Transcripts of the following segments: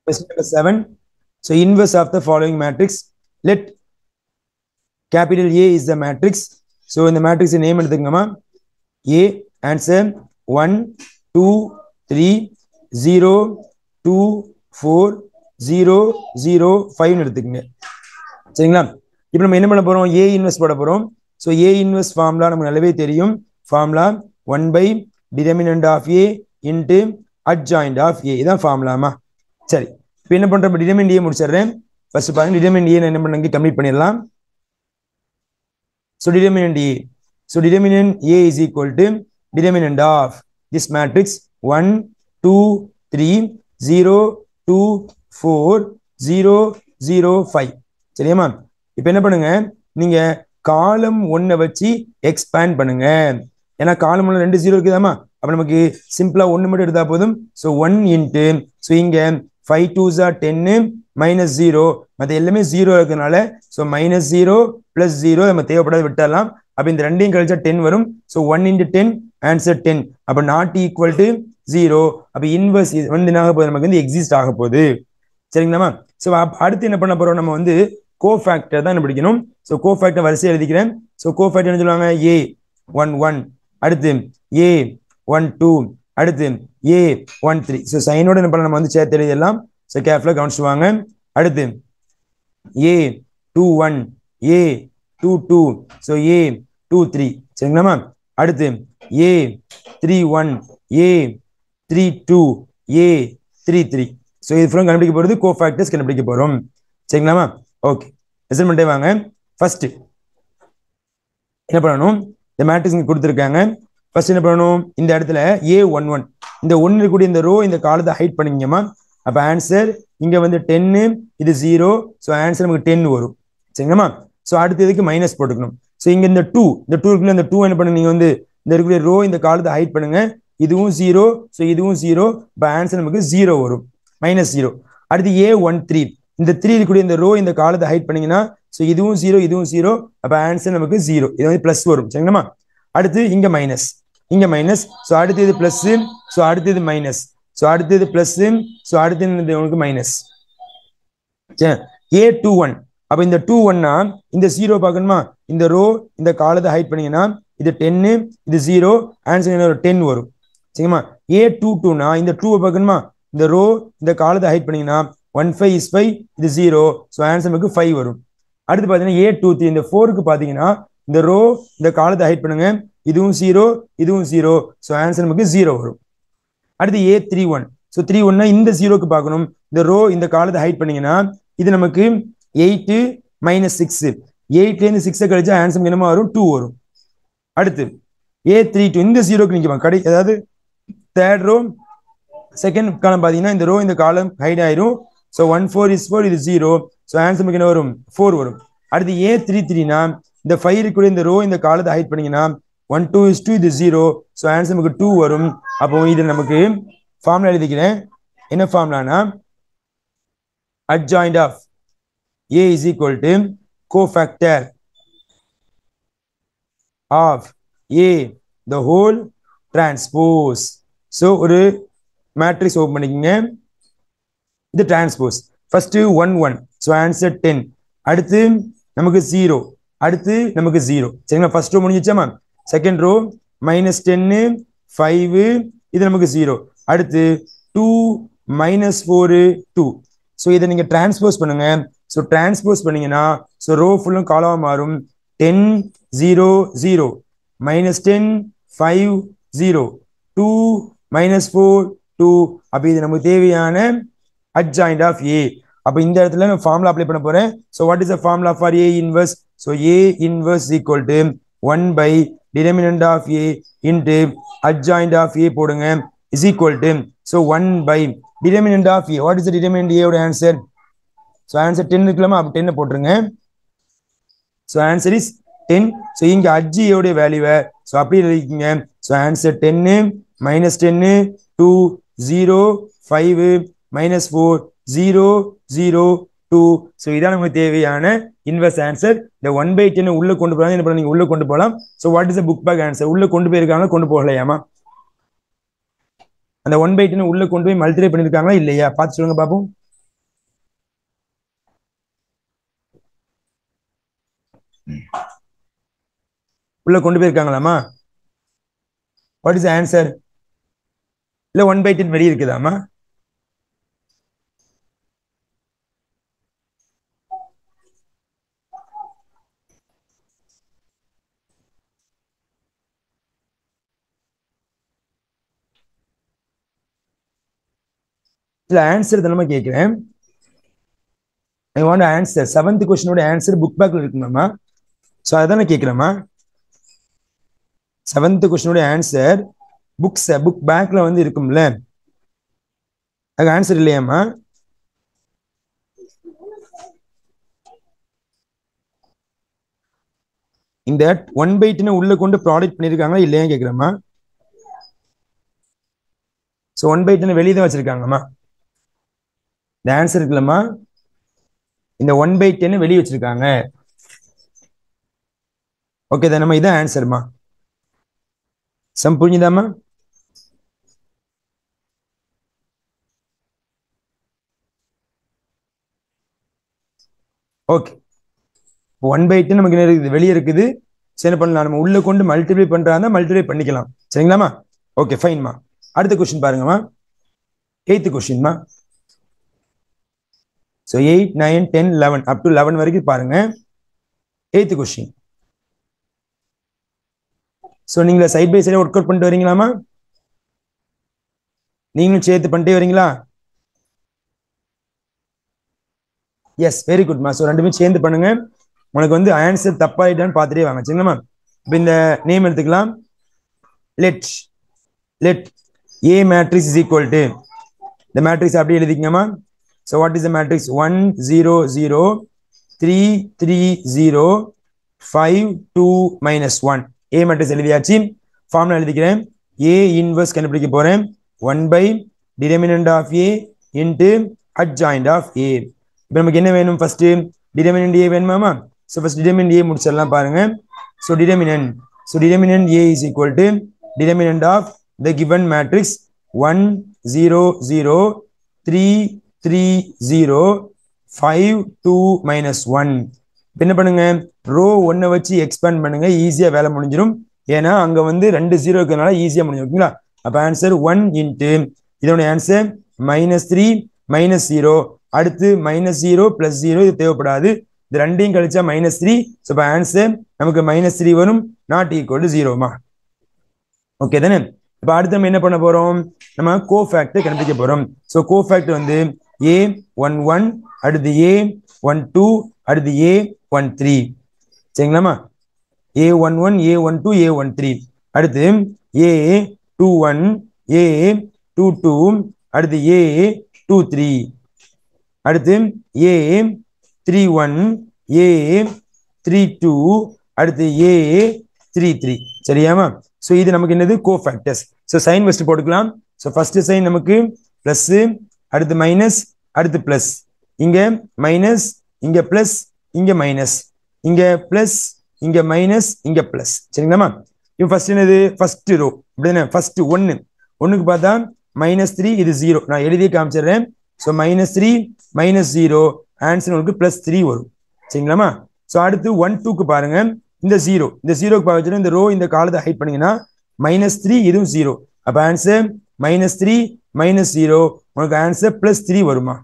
Question number 7. So inverse of the following matrix. Let capital A is the matrix. So in the matrix name எடுத்துக்கங்கம்மா. A answer 1 2 3 0 2 4 0 0 5 எடுத்துக்கங்க. சரிங்களா? இப்போ நம்ம என்ன பண்ண போறோம்? A இன்வெர்ஸ் போட போறோம். So A இன்வெர்ஸ் ஃபார்முலா நமக்கு நல்லாவே தெரியும். Formula 1 by determinant of A into adjoint of A. இதான் ஃபார்முலாமா. சரி, இப்போ என்ன பண்றோம்? டிடர்மினன்ட் A முடிச்சிடுறேன். ஃபர்ஸ்ட் பாருங்க, டிடர்மினன்ட் A நான் என்ன பண்ணங்க கம்ப்ளீட் பண்ணிடலாம். So determinant A. So determinant A is equal to determinant of this matrix 1 2 3 0 2 4 0 0 5. சரியாமா? இப்போ என்ன பண்ணுங்க, நீங்க காலம் 1 வச்சு எக்ஸ்பேண்ட் பண்ணுங்க. ஏன்னா காலம் 1 2 0 இருக்குதாமா, அப்ப நமக்கு சிம்பிளா 1 மட்டும் எடுத்தா போதும். ஸோ 1 இன்ட்டு, ஸோ இங்க 5 2s are 10 மைனஸ் 0, மற்ற எல்லாமே 0 இருக்கிறதுனால ஸோ மைனஸ் 0 பிளஸ் 0 நம்ம தேவைப்படாத விட்டுறலாம். அப்ப இந்த ரெண்டையும் கழிச்சா 10 வரும். So 1 into 10 answer 10. அப்ப நாட் ஈக்குவல் டு 0. அப்ப இன்வர்ஸ் வந்து என்ன ஆக போகுது? நமக்கு வந்து எக்ஸிஸ்ட் ஆக போகுது. சரிங்களாமா? ஸோ அடுத்து என்ன பண்ண போறோம்? நம்ம வந்து கோஃபேக்டர் தான் பிடிக்கணும். ஸோ கோஃபேக்டர் வரிசை எழுதிக்கிறேன். ஸோ கோஃபேக்டர் என்ன சொல்லுவாங்க? A 1 1, அடுத்து A 1 2, அடுத்து A 1 3. ஸோ சைனோட என்ன பண்ண நம்ம வந்து சேர்த்து எழுதிடலாம். ஸோ கேர்ஃபுல்லாக கவனிச்சுவாங்க. அடுத்து A 2 1, A 2 2, ஸோ A 2 3. சரிங்களாமா? அடுத்து A 3 1, A 3 2, A 3 3. ஸோ இது ஃபுல்லாக கண்டுபிடிக்க போகிறது கோஃபேக்டர்ஸ் கண்டுபிடிக்க போகிறோம். சரிங்களாமா? ஓகே, மெஷர்மெண்ட்டே வாங்க. ஃபர்ஸ்ட் என்ன பண்ணணும்? இந்த மேட்ரிக்ஸ் இங்கே கொடுத்துருக்காங்க. ஃபர்ஸ்ட் என்ன பண்ணணும்? இந்த இடத்துல A11, இந்த 1 கூடிய இந்த ரோ இந்த காலத்தை ஹைட் பண்ணிங்கம்மா. அப்போ ஆன்சர் இங்கே வந்து 10, இது 0. ஸோ ஆன்சர் நமக்கு 10 வரும். சரிங்கம்மா? ஸோ அடுத்து இதுக்கு மைனஸ் போட்டுக்கணும். ஸோ இங்கே இந்த 2 இருக்குள்ள இந்த 2 என்ன பண்ணுங்க, நீங்கள் வந்து இந்த இருக்கக்கூடிய ரோ இந்த காலத்தை ஹைட் பண்ணுங்க. இதுவும் 0, ஸோ இதுவும் 0. இப்போ ஆன்சர் நமக்கு 0 வரும், மைனஸ் 0. அடுத்து A13, இந்த 3 இருக்கக்கூடிய இந்த ரோ இந்த காலத்தை ஹைட் பண்ணீங்கன்னா ஸோ இதுவும் 0 இதுவும் 0. அப்போ ஆன்சர் நமக்கு 0, இது வந்து பிளஸ் வரும். சரிங்களா? அடுத்து இங்க மைனஸ், இங்க மைனஸ். ஸோ அடுத்து இது பிளஸ், ஸோ அடுத்து இது மைனஸ், ஸோ அடுத்து இது பிளஸ், ஸோ அடுத்து உங்களுக்கு மைனஸ். A21, அப்போ இந்த 21னா இந்த 0 பார்க்கணுமா? இந்த ரோ இந்த காலத்தை ஹைட் பண்ணீங்கன்னா இது 10, இது 0, ஆன்சர் என்ன வரும்? 10 வரும். சரிங்களா? A22னா இந்த 2 பார்க்கணுமா? இந்த ரோ இந்த காலத்தை ஹைட் பண்ணீங்கன்னா 1 5 is 5, இது 0. ஸோ ஆன்சர் நமக்கு 5 வரும். அடுத்து பார்த்தீங்கன்னா A23, இந்த 4க்கு பார்த்தீங்கன்னா இந்த ரோ இந்த காலத்தை ஹைட் பண்ணுங்க. இதுவும் 0 இதுவும் 0. ஸோ ஆன்சர் நமக்கு 0 வரும். அடுத்து A31, ஸோ 31னா இந்த 0க்கு பார்க்கணும். இந்த ரோ இந்த காலத்தை ஹைட் பண்ணீங்கன்னா இது நமக்கு 8 மைனஸ் 6. 8லேருந்து 6 கழிச்சா ஆன்சர் என்னமா வரும்? 2 வரும். அடுத்து A32, இந்த 0க்கு நிற்கலாம் கடை, அதாவது தேர்ட் ரோ செகண்ட் காலம் பார்த்தீங்கன்னா இந்த ரோ இந்த காலம் ஹைட் ஆயிரும். ஸோ 1 4 is 4, இது 0. ஸோ ஆன்சர் நமக்கு என்ன வரும்? 4 வரும். அடுத்து A33னா இந்த 5 கூட இந்த ரோ இந்த காலத்தை ஹைட் பண்ணீங்கன்னா 1 2 is 2, இது 0. ஸோ ஆன்சர் நமக்கு 2 வரும். அப்போ இது நமக்கு ஃபார்முலா எழுதிக்கிறேன். என்ன ஃபார்முலானா adjoint of A is equal to cofactor of A the whole transpose. So ஒரு மேட்ரிக்ஸ் ஓப்பன் பண்ணிக்கங்க. இது டிரான்ஸ்போஸ். First 1 1, so answer 10. அடுத்து நமக்கு 0, அடுத்து நமக்கு 0. சரிங்களா? ஃபர்ஸ்ட் ரோ முடிஞ்சிச்சாமா? செகண்ட் ரோ மைனஸ் 10 5, இது நமக்கு 0. அடுத்து 2 மைனஸ் 4 2. ஸோ இதை நீங்க டிரான்ஸ்போஸ் பண்ணுங்க. ஸோ டிரான்ஸ்போஸ் பண்ணீங்கன்னா ஸோ ரோ ஃபுல்லும் காலமா மாறும். 10 0 0, மைனஸ் 10 5 0, 2 மைனஸ் 4 2. அப்ப இது நமக்கு தேவையான adjoint of A. அப்ப இந்த இடத்துல நான் ஃபார்முலா அப்ளை பண்ண போறேன். So what is the formula for A inverse? So A inverse is equal to 1 by determinant of A into adjoint of A போடுங்க is equal to, so 1 by determinant of A. What is the determinant A ஓட answer? So answer 10 இருக்கலாமா? அப்ப 10 போட்டுருங்க. So answer is 10. So இங்க adj A ஓட வேல்யூவை so அப்படியே எழுதிக்கங்க. So answer 10 minus 10 2 0 5 minus 4 0 0 2. So இதான் நமக்கு தேவையான இன்வெர்ஸ் ஆன்சர். இந்த 1/10 உள்ள கொண்டு போகலாம். என்ன பண்ண நீங்க உள்ள கொண்டு போகலாம். So what is the book back answer? உள்ள கொண்டு போயிருக்காங்க, கொண்டு போகலையாமா? அந்த 1/10 உள்ள கொண்டு போய் மல்டிப்ளை பண்ணிருக்காங்களா இல்லையா? பார்த்து சொல்லுங்க பாப்போம். உள்ள கொண்டு போயிருக்காங்களாமா? What is answer? இல்ல 1/10 வெளியே இருக்குதாமா? இல்ல ஆன்சர் தானமா கேட்கிறேன். I want answer. 7th கொஸ்டினோட ஆன்சர் புக் பேக்ல இருக்குமாமா? சோ அதானே கேட்கிறேமா. 7th கொஸ்டினோட ஆன்சர் புக் பேக்ல வந்து இருக்கும்ல, அதுக்கு ஆன்சர் இல்லையாமா? இந்த 1/10 உள்ள கொண்டு ப்ராடக்ட் பண்ணிருக்காங்களா இல்லையா கேட்கிறேமா. சோ 1/10 வெளியே தான் வச்சிருக்காங்கம்மா. இந்த ஆன்சர் இருக்குல்லம்மா, இந்த 1/10 வெளியே வச்சிருக்காங்க. ஓகே தானம்மா, இதான் ஆன்சர்மா. சம் புரிஞ்சுதாம்மா? ஓகே, 1/10 நமக்கு என்ன இருக்குது, வெளியே இருக்குது. சரி பண்ணலாம், நம்ம உள்ள கொண்டு மல்டிப்ளை பண்றாங்க, மல்டிப்ளை பண்ணிக்கலாம். சரிங்களாமா? ஓகே ஃபைன்மா. அடுத்த கொஸ்டின் பாருங்கம்மா, 8th கொஸ்டின்மா. ஸோ 8, 9, 10, 11 அப் டு 11 வரைக்கும் பாருங்க. 8th question. ஸோ நீங்கள side by side work out பண்ணிட்டு வரீங்களாமா? நீங்களும் சேர்த்து பண்ணிட்டே வரீங்களா? எஸ், வெரி குட்மா. ஸோ ரெண்டுமே சேர்ந்து பண்ணுங்க. உனக்கு வந்து ஆன்சர் தப்பாயிட்டான்னு பார்த்துட்டே வாங்க. சரிங்களாமா? இப்போ இந்த நேம் எடுத்துக்கலாம். Let A matrix is equal to, இந்த மேட்ரிக்ஸ் அப்படியே எழுதிக்கங்கம்மா. So what is the matrix? 1 0 0 3 3 0 5 2 -1. A matrix எழுதியாச்சு. ஃபார்முலா எழுதிக்கிறேன். ஏ இன்வர்ஸ் கண்டுபிடிக்க போறேன். 1 by determinant of A into adjoint of A. இப்போ நமக்கு என்ன வேணும்? ஃபர்ஸ்ட் டிடர்மினன்ட் A வேணுமாமா? ஸோ ஃபர்ஸ்ட் டிடர்மினன்ட் A முடிச்சிடலாம் பாருங்க. So determinant A is equal to determinant of the given matrix 1 0 0 3 3 0 5 2 -1. என்ன பண்ணுங்க, ரோ 1 வச்சு எக்ஸ்பேண்ட் பண்ணுங்க, ஈஸியா வேலை முடிஞ்சிடும். ஏன்னா அங்க வந்து 2 0 இருக்கிறதுனால ஈஸியா முடிஞ்சிடும். ஓகேங்களா? அப்ப ஆன்சர் 1 இன்ட்டு இதோட ஆன்சர் -3 -0, அடுத்து -0 +0, இது தேவைப்படாது. இது ரெண்டையும் கழிச்சா -3. ஸோ இப்போ ஆன்சர் நமக்கு -3 வரும், நாட் ஈக்குவல் டு 0மா. ஓகே தானே? இப்போ அடுத்து நம்ம என்ன பண்ண போறோம்? நம்ம கோஃபேக்டர் கண்டுபிடிக்க போறோம். ஸோ கோஃபேக்டர் வந்து A11, அடுத்து A12, அடுத்து A13. சரிங்களாமா? A11 A12 A13, அடுத்து A21 A22, அடுத்து A23, அடுத்து A31 A32, அடுத்து A33. சரியாமா? ஸோ இது நமக்கு என்னது? கோஃபேக்டர்ஸ். ஸோ சைன் ஃபர்ஸ்ட் போட்டுக்கலாம். ஸோ ஃபர்ஸ்ட் சைன் நமக்கு பிளஸ், அடுத்து மைனஸ், அடுத்து பிளஸ், இங்க மைனஸ், இங்க பிளஸ், இங்க மைனஸ், இங்க பிளஸ், இங்க மைனஸ், இங்க பிளஸ். சரிங்களாமா? இப்போ ஃபர்ஸ்ட் என்னது? ஃபர்ஸ்ட் ரோ அப்படிதானே? ஃபர்ஸ்ட் 1க்கு பார்த்தா -3, இது 0. நான் எழுதியே காமிச்சிடுறேன். ஸோ -3 -0, ஆன்சர் உங்களுக்கு +3 வரும். சரிங்களாமா? ஸோ அடுத்து 1 2க்கு பாருங்க. இந்த 0க்கு பார்த்து இந்த ரோ இந்த காலத்தை ஹைட் பண்ணீங்கன்னா -3, இதுவும் 0. அப்ப ஆன்சர் -3 -0, உங்களுக்கு ஆன்சர் +3 வருமா?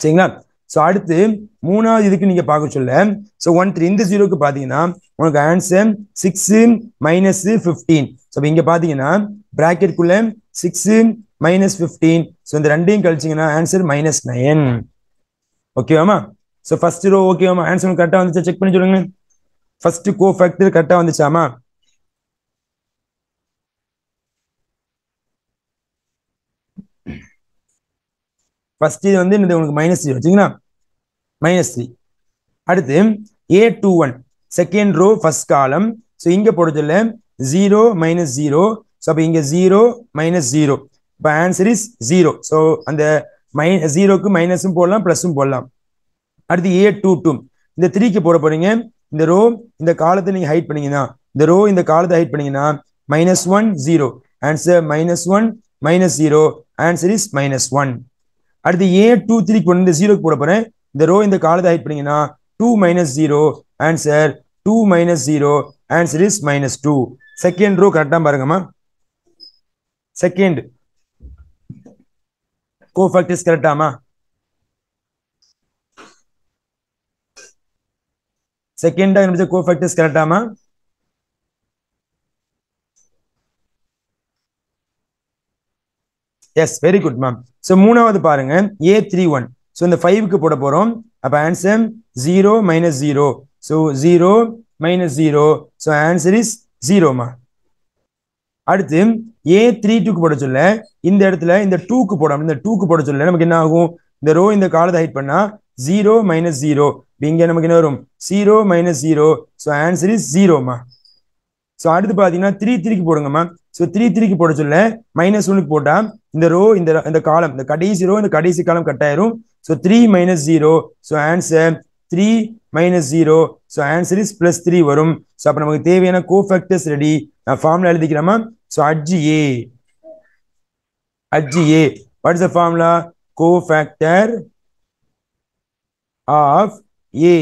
சரிங்களா? ஸோ அடுத்து மூணாவது இதுக்கு நீங்க பார்க்க சொல்ல, ஸோ 1 3 இந்த 0க்கு பாத்தீங்கன்னா உங்களுக்கு ஆன்சர் 6 -15. ஸோ இங்க பாத்தீங்கன்னா பிராக்கெட்குள்ள 6 -15. ஸோ இந்த ரெண்டையும் கழிச்சிங்கன்னா ஆன்சர் -9. ஓகேவாமா? ஸோ ஃபர்ஸ்ட் ரோ ஓகேவாமா? ஆன்சர் கரெக்டா வந்துச்சா? செக் பண்ணி சொல்லுங்க. ஃபர்ஸ்ட் கோஃபேக்டர் கரெக்டா வந்துச்சாமா? ஃபர்ஸ்ட் இது வந்து உங்களுக்கு -3 வச்சுங்களா? -3. அடுத்து A21 second row first column. So இங்க போடுறதுல 0 -0. ஸோ அப்போ இங்க 0 -0. இப்போ ஆன்சர் இஸ் 0. ஸோ அந்த 0க்கு மைனஸும் போடலாம் பிளஸும் போடலாம். அடுத்து A22 இந்த 3க்கு போட போறீங்க. இந்த ரோ இந்த காலத்தை நீங்க ஹைட் பண்ணீங்கன்னா, இந்த ரோ இந்த காலத்தை ஹைட் பண்ணீங்கன்னா -1 0, ஆன்சர் -1 -0, ஆன்சர் இஸ் -1. அடுத்து A23க்கு இந்த 0க்கு போட போறேன். இந்த ரோ இந்த காலத்தை ஹைட் பண்ணீங்கன்னா 2 minus 0 answer 2 minus 0 answer is minus 2 second row கரெக்டா பாருங்கம்மா second cofactors கரெக்டாமா செகண்டா கண்டுபிடிச்ச கோஃபேக்டர்ஸ் கரெக்டாமா yes very good ma'am so மூணாவது பாருங்க A31 ஸோ இந்த 5க்கு போட போறோம் அப்ப answer 0 minus 0 so 0 minus 0 so answer is 0மா அடுத்து A32க்கு போட சொல்ல இந்த இடத்துல இந்த 2க்கு போடாம இந்த 2க்கு போட சொல்ல நமக்கு என்ன ஆகும் இந்த ரோ இந்த காலத்தை ஹைட் பண்ணா 0 மைனஸ் 0 இங்க நமக்கு என்ன வரும் 0 மைனஸ் 0 ஸோ ஆன்சர் இஸ் 0மா ஸோ அடுத்து பார்த்தீங்கன்னா 3 போடுங்கம்மா ஸோ 3 போட சொல்ல மைனஸ் 1க்கு போட்டா இந்த ரோ இந்த காலம் இந்த கடைசி ரோ இந்த கடைசி காலம் கட் ஆயிரும் so 3 minus 0 so answer 3 minus 0 so answer is plus 3 வரும் ஸோ அப்போ நமக்கு தேவையான கோஃபேக்டர்ஸ் ரெடி நான் ஃபார்முலா எழுதிக்கிறேமா so HA what is the formula cofactor of A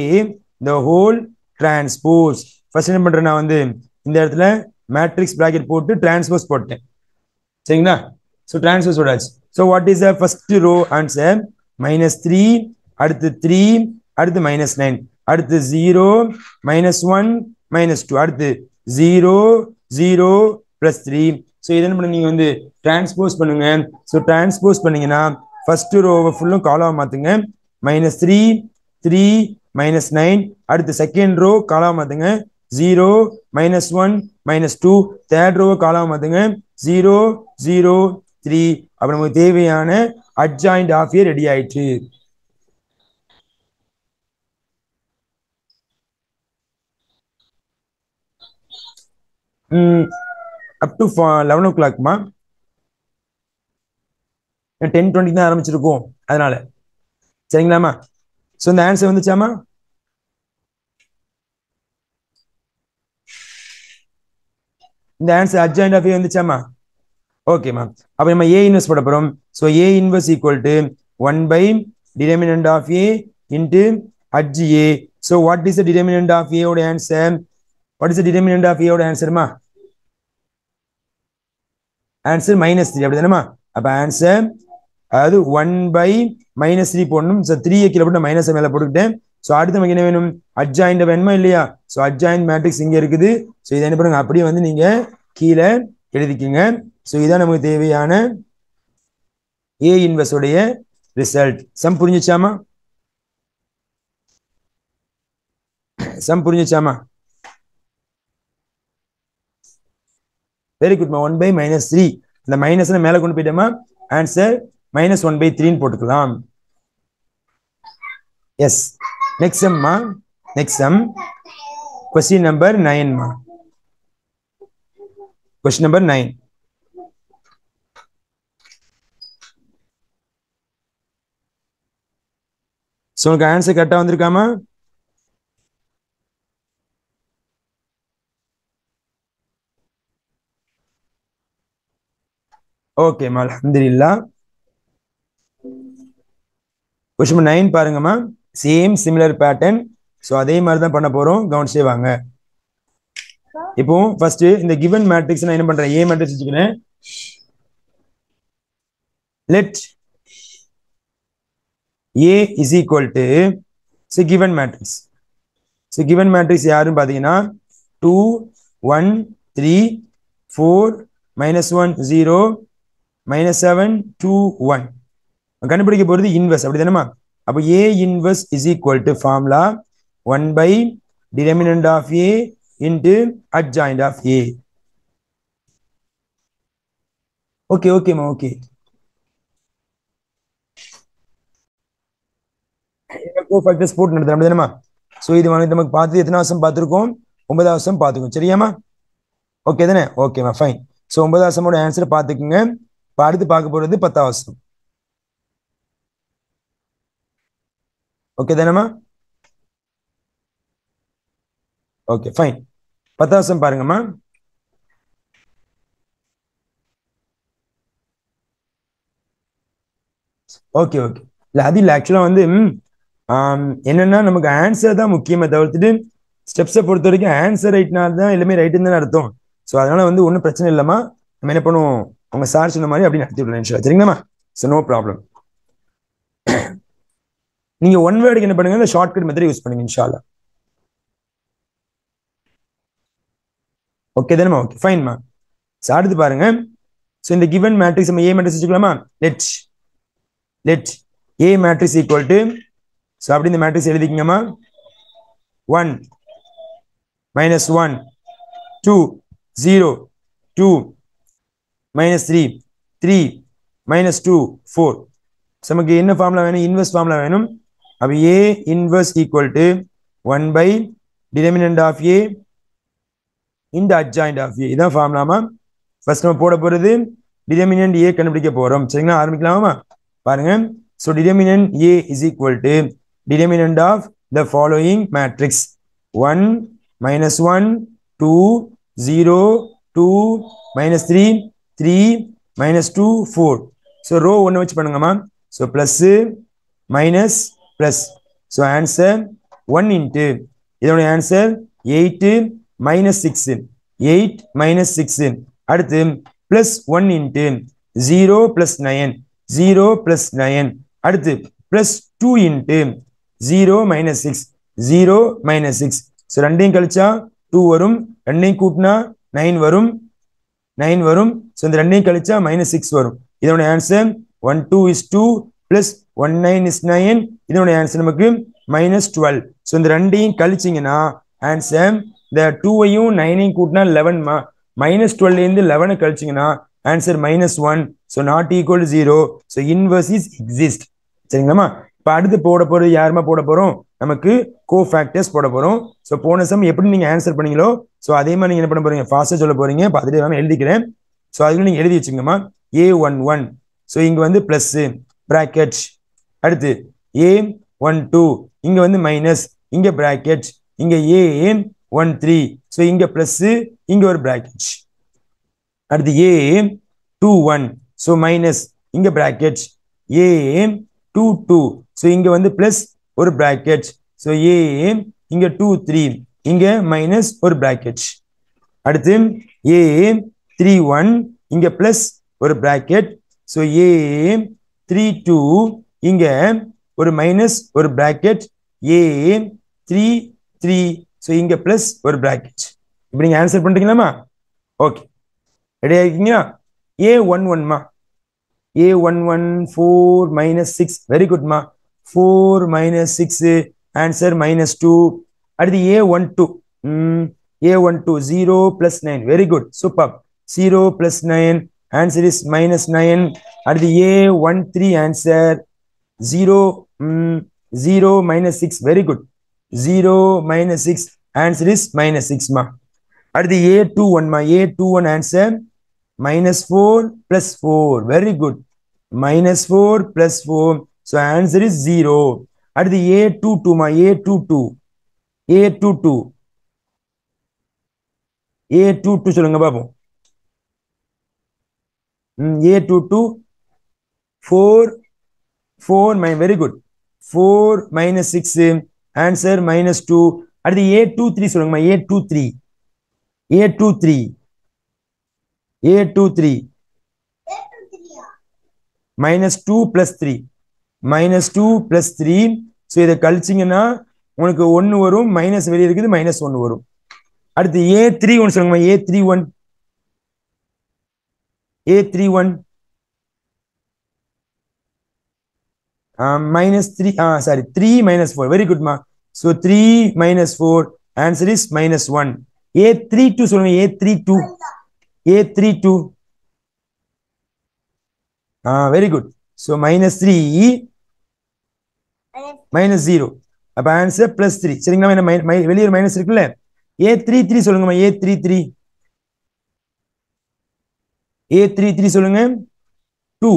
the whole transpose first என்ன பண்றேன் நான் வந்து இந்த இடத்துல மேட்ரிக்ஸ் பிராக்கெட் போட்டு டிரான்ஸ்போஸ் போட்டேன் சரிங்களா ஸோ டிரான்ஸ்போஸ் போட்டாச்சு so what is the first row answer -3 அடுத்து 3 அடுத்து -9 அடுத்து 0 -1 -2 அடுத்து 0 0 +3 ஸோ இது என்ன பண்ண நீங்க வந்து டிரான்ஸ்போஸ் பண்ணுங்க ஸோ டிரான்ஸ்போஸ் பண்ணீங்கன்னா ஃபர்ஸ்ட் ரோவை ஃபுல்லும் காலாக மாத்துங்க -3 3 -9 அடுத்து செகண்ட் ரோ காலாக மாத்துங்க 0 -1 -2 தேர்ட் ரோ காலாக மாத்துங்க 0 0 3 அப்ப நமக்கு தேவையான அட்ஜாயிண்ட் ஆஃப் ஏ ரெடி ஆயிடுச்சு அப் டு 11 o'clock 10:20 தான் ஆரம்பிச்சிருக்கோம் அதனால சரிங்களாமா ஸோ இந்த ஆன்சர் வந்துச்சாமா இந்த ஆன்சர் அட்ஜாயிண்ட் ஆஃப் ஏ வந்துச்சாமா ஓகே மேம் அப்போ நம்ம ஏ இன்வெர்ஸ் போட போறோம் so A inverse equal to 1 by determinant of A into HA so what is the determinant of A ஓட answer what is the determinant of A ஓட ஆன்சர்மா answer -3 அப்படிதானேமா அப்ப answer அதாவது 1 by -3 போடணும் so 3 கீழே போட்டு minus மேலே போட்டுக்கிட்டேன் ஸோ அடுத்து நமக்கு என்ன வேணும் அட்ஜாயிண்ட் வேணுமா இல்லையா ஸோ அட்ஜாயிண்ட் மேட்ரிக்ஸ் இங்கே இருக்குது ஸோ இதை என்ன பண்ணுங்க அப்படியே வந்து நீங்க கீழே எழுதிக்கங்க ஸோ இதான் நமக்கு தேவையான ஏ இன்வெர்ஸ் உடைய ரிசல்ட் சம் புரிஞ்சுச்சாமா வெரி குட் 1 by -3 இந்த மைனஸ் மேல கொண்டு போயிட்டோமா ஆன்சர் -1 by 3 போட்டுக்கலாம் yes next sum question number 9 question number 9 so உங்களுக்கு ஆன்சர் கரெக்டாக வந்திருக்காமா ஓகே அல்ஹம்துலில்லாஹ் கொஸ்டின் நம்பர் 9 பாருங்கம்மா சேம் சிமிலர் பேட்டர்ன் ஸோ அதே மாதிரி தான் பண்ண போறோம் கவனிச்சே வாங்க இப்போ ஃபர்ஸ்ட் இந்த கிவன் மேட்ரிக்ஸ் நான் என்ன பண்றேன் ஏ மேட்ரிக்ஸ் வச்சுக்கிறேன் let A is equal to so given matrix so given matrix யாருன்னு பாத்தீங்கன்னா 2 1 3 4 -1 0 -7 2 1 கண்டுபிடிக்க போறது இன்வெர்ஸ் அப்படிதானேமா அப்ப A inverse is equal to formula 1 by determinant of A into adjoint of A okay ma okay cofactors போட்டு நடத்துறோம் அப்படிதானேமா so இது வந்து நமக்கு பார்த்து எத்தனை வருஷம் பார்த்துருக்கோம் 9வது வருஷம் பார்த்துக்கோம் சரியாமா ஓகே தானே ஓகேமா ஃபைன் ஸோ 9வது வருஷமோட ஆன்சர் பார்த்துக்குங்க இப்போ அடுத்து பார்க்க போறது 10வது வருஷம் ஓகே தானேமா ஓகே ஃபைன் 10வது வருஷம் பாருங்கம்மா ஓகே இல்லை அது இல்லை ஆக்சுவலாக வந்து என்னன்னா நமக்கு ஆன்சர் தான் முக்கியமே தவிர்த்துட்டு ஸ்டெப்ஸை பொறுத்த வரைக்கும் ஆன்சர் ரைட்னா தான் எல்லாமே ரைட்டுன்னு தானே அர்த்தம். ஸோ அதனால வந்து ஒன்றும் பிரச்சனை இல்லாமா நம்ம என்ன பண்ணுவோம் உங்க சார் சொன்ன மாதிரி அப்படி நடத்தி விடலாம் சரிங்களாமா. So no problem. நீங்க ஒன் வேர்டுக்கு என்ன பண்ணுங்க இந்த ஷார்ட்கட் மெத்தட் யூஸ் பண்ணுங்க இன்ஷால்லா. ஓகே தானேமா? ஓகே ஃபைன்மா. ஸோ அடுத்து பாருங்க. ஸோ இந்த கிவன் மேட்ரிக்ஸ் நம்ம ஏ மேட்ரிக்ஸ் வச்சுக்கலாமா? Let A matrix equal to so அப்படி இந்த மேட்ரிக்ஸ் எழுதிக்கங்கம்மா 1 -1 2 0 2 -3 3 -2 4. நமக்கு என்ன ஃபார்முலா வேணும்? இன்வெர்ஸ் ஃபார்முலா வேணும். அப்ப A inverse equal to 1 by determinant of A இந்த அட்ஜாயிண்ட் ஆஃப் ஏ. இதான் ஃபார்முலாமா. ஃபர்ஸ்ட் நம்ம போட போறது டிடர்மினன்ட் ஏ கண்டுபிடிக்க போறோம் சரிங்களா. ஆரம்பிக்கலாமா? பாருங்க. So determinant A is equal to determinant of the following matrix 1 -1 2 0 2 -3 3 -2 4. So row ஒன்று வச்சு பண்ணுங்கம்மா. So plus minus plus. So answer 1 into இதோட ஆன்சர் 8 -6 8 -6. அடுத்து பிளஸ் 1 இன்ட்டு 0 + 9 0 + 9. அடுத்து பிளஸ் 2 இன்ட்டு 0 -6 0 -6. ஸோ ரெண்டையும் கழிச்சா 2 வரும், ரெண்டையும் கூட்டினா 9 வரும் 9 வரும். ஸோ இந்த ரெண்டையும் கழிச்சா -6 வரும். இதோட ஆன்சர் 1 2 is 2 plus 1 9 is 9. இதோட ஆன்சர் நமக்கு -12. ஸோ இந்த ரெண்டையும் கழிச்சிங்கன்னா ஆன்சர் இந்த 2ஐயும் 9ஐயும் கூட்டினா 11மா. -12 இருந்து 11 கழிச்சிங்கன்னா answer -1. So not equal 0. So inverse is exist சரிங்களாமா. இப்போ அடுத்து போட போறது யாருமா போட போறோம்? நமக்கு கோஃபேக்டர்ஸ் போட போறோம். ஸோ போன சம் எப்படி நீங்க ஆன்சர் பண்ணீங்களோ ஸோ அதே மாதிரி நீங்க என்ன பண்ண போறீங்க? ஃபாஸ்டா சொல்ல போறீங்க. பார்த்துட்டு நான் எழுதிக்கிறேன். ஸோ அதுக்கு நீங்க எழுதி வச்சுங்கம்மா. A11. ஸோ இங்க வந்து பிளஸ் பிராக்கெட். அடுத்து A12 இங்க வந்து மைனஸ், இங்க பிராக்கெட். இங்க A13 ஸோ இங்க பிளஸ், இங்க ஒரு பிராக்கெட். அடுத்து A21 ஸோ மைனஸ், இங்க பிராக்கெட். A22 ஸோ இங்க வந்து பிளஸ் ஒரு பிராக்கெட். ஸோ இங்க 23 இங்க மைனஸ் ஒரு பிராக்கெட். அடுத்து A31 இங்க பிளஸ் ஒரு பிராக்கெட். ஸோ A32 இங்க ஒரு மைனஸ் ஒரு பிராக்கெட். A33 ஸோ இங்க பிளஸ் ஒரு பிராக்கெட். இப்படி நீங்க ஆன்சர் பண்றீங்களாமா? ஓகே ரெடியா இருக்கீங்களா? A11மா A11 4 -6 வெரி குட்மா. 4 -6 ஆன்சர் -2. அடுத்து A12 A12 0 + 9 very good super. 0 + 9 answer is -9. அடுத்து A13 answer 0 0 -6 very good. 0 -6 answer is -6மா. அடுத்து A21மா. A21 answer -4 + 4 very good. -4 + 4 so answer is 0. அடுத்து A22மா. A22 சொல்லுங்க பாப்போம். A22 4 very good. 4 -6 ஆன்சர் -2. அடுத்து A23 சொல்லுங்கம்மா. A23 -2 + 3 -2 + 3. ஸோ இதை கழிச்சிங்கன்னா உங்களுக்கு 1 வரும், மைனஸ் வெளியே இருக்குது, -1 வரும். அடுத்து A31 சொல்லுங்கம்மா. A31 -3 சாரி 3 -4 வெரி குட்மா. So 3 -4 answer is -1. A32 சொல்லுங்க. A32 very good. ஸோ -3 -0 அப்ப ஆன்சர் +3 சரிங்களா. வெளியே ஒரு மைனஸ் இருக்குல்ல. A33 சொல்லுங்கம்மா. A33 சொல்லுங்க. 2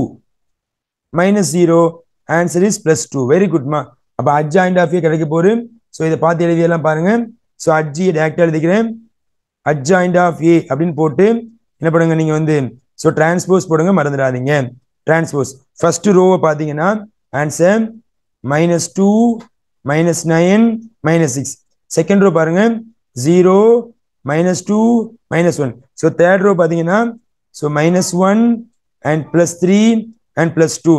-0 ஆன்சர் இஸ் +2 வெரி குட்மா. அப்ப அட்ஜாயிண்ட் ஆஃப் ஏ கிடைக்க போகுது. ஸோ இதை பார்த்து எழுதியெல்லாம் பாருங்க. ஸோ அட்ஜி டேரக்டா எழுதிக்கிறேன். அட்ஜாயிண்ட் ஆஃப் ஏ அப்படின்னு போட்டு என்ன பண்ணுங்க நீங்க வந்து ஸோ டிரான்ஸ்போஸ் போடுங்க, மறந்துடாதீங்க. டிரான்ஸ்போஸ் ஃபர்ஸ்ட் ரோவை பார்த்தீங்கன்னா ஆன்சர் -2 -9 -6. செகண்ட் ரோ பாருங்க 0 -2 -1. ஸோ தேர்ட் ரோ பார்த்தீங்கன்னா ஸோ -1 அண்ட் +3 அண்ட் +2.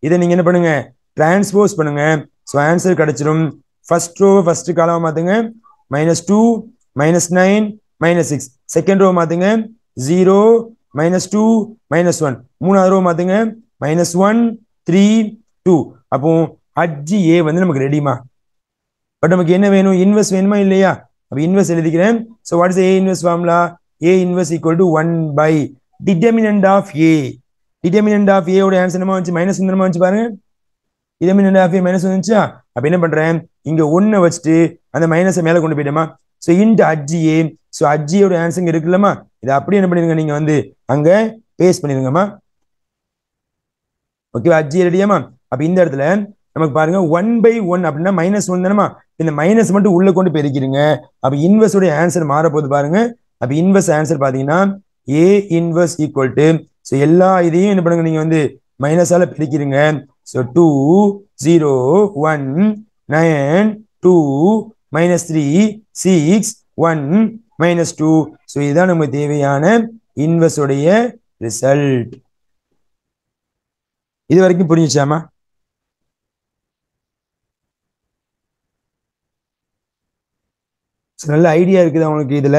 இதை நீங்க என்ன பண்ணுங்க டிரான்ஸ்போஸ் பண்ணுங்க. ஸோ ஆன்சர் கிடைச்சிடும். ஃபர்ஸ்ட் ரோ ஃபர்ஸ்ட் காலம் மாத்துங்க -2 -9 -6. செகண்ட் ரோ மாத்துங்க 0 -2 -1. மூணாவது ரோ மாத்துங்க -1 3 2. அப்போ ஹஜ்ஜி ஏ வந்து நமக்கு ரெடிமா. பட் நமக்கு என்ன வேணும் இன்வெர்ஸ் வேணுமா இல்லையா? அப்ப இன்வெர்ஸ் எழுதிக்கிறேன். So what is A inverse formula? A inverse equal to 1 by determinant of A. Determinant of A ஓட ஆன்சர் என்னமா வந்துச்சு மைனஸ் என்னமா வந்துச்சு பாருங்க. டிட்டர்மினன்ட் ஆஃப் ஏ மைனஸ் வந்துச்சா? அப்ப என்ன பண்றேன் இங்க 1 வச்சுட்டு அந்த மைனஸை மேல கொண்டு போயிட்டோமா. ஸோ இன்ட் ஹஜ்ஜி ஏ. ஸோ ஹஜ்ஜியோட ஆன்சர் இங்க இருக்குல்லமா, இதை அப்படியே என்ன பண்ணிருங்க நீங்க வந்து அங்க பேஸ்ட் பண்ணிருங்கம்மா. ஓகேவா? ஹஜ்ஜி ரெடியாமா? அப்ப இந்த இடத்துல நமக்கு பாருங்க 1/1 அப்படின்னா -1 தானமா. இந்த மைனஸ் மட்டும் உள்ள கொண்டு பெருக்கிடுங்க. அப்ப இன்வெர்ஸ் உடைய ஆன்சர் மாற போது பாருங்க. அப்ப இன்வெர்ஸ் ஆன்சர் பாத்தீங்கன்னா ஏ இன்வெர்ஸ் ஈக்குவல் டு ஸோ எல்லா இதையும் என்ன பண்ணுங்க நீங்க வந்து மைனஸால பெருக்கிடுங்க. ஸோ 2 0 1 9 2 -3 6 1 -2. ஸோ இதுதான் நமக்கு தேவையான இன்வெர்ஸ் உடைய ரிசல்ட். இது வரைக்கும் புரிஞ்சுச்சாமா? நல்ல ஐடியா இருக்குது அவங்களுக்கு இதுல.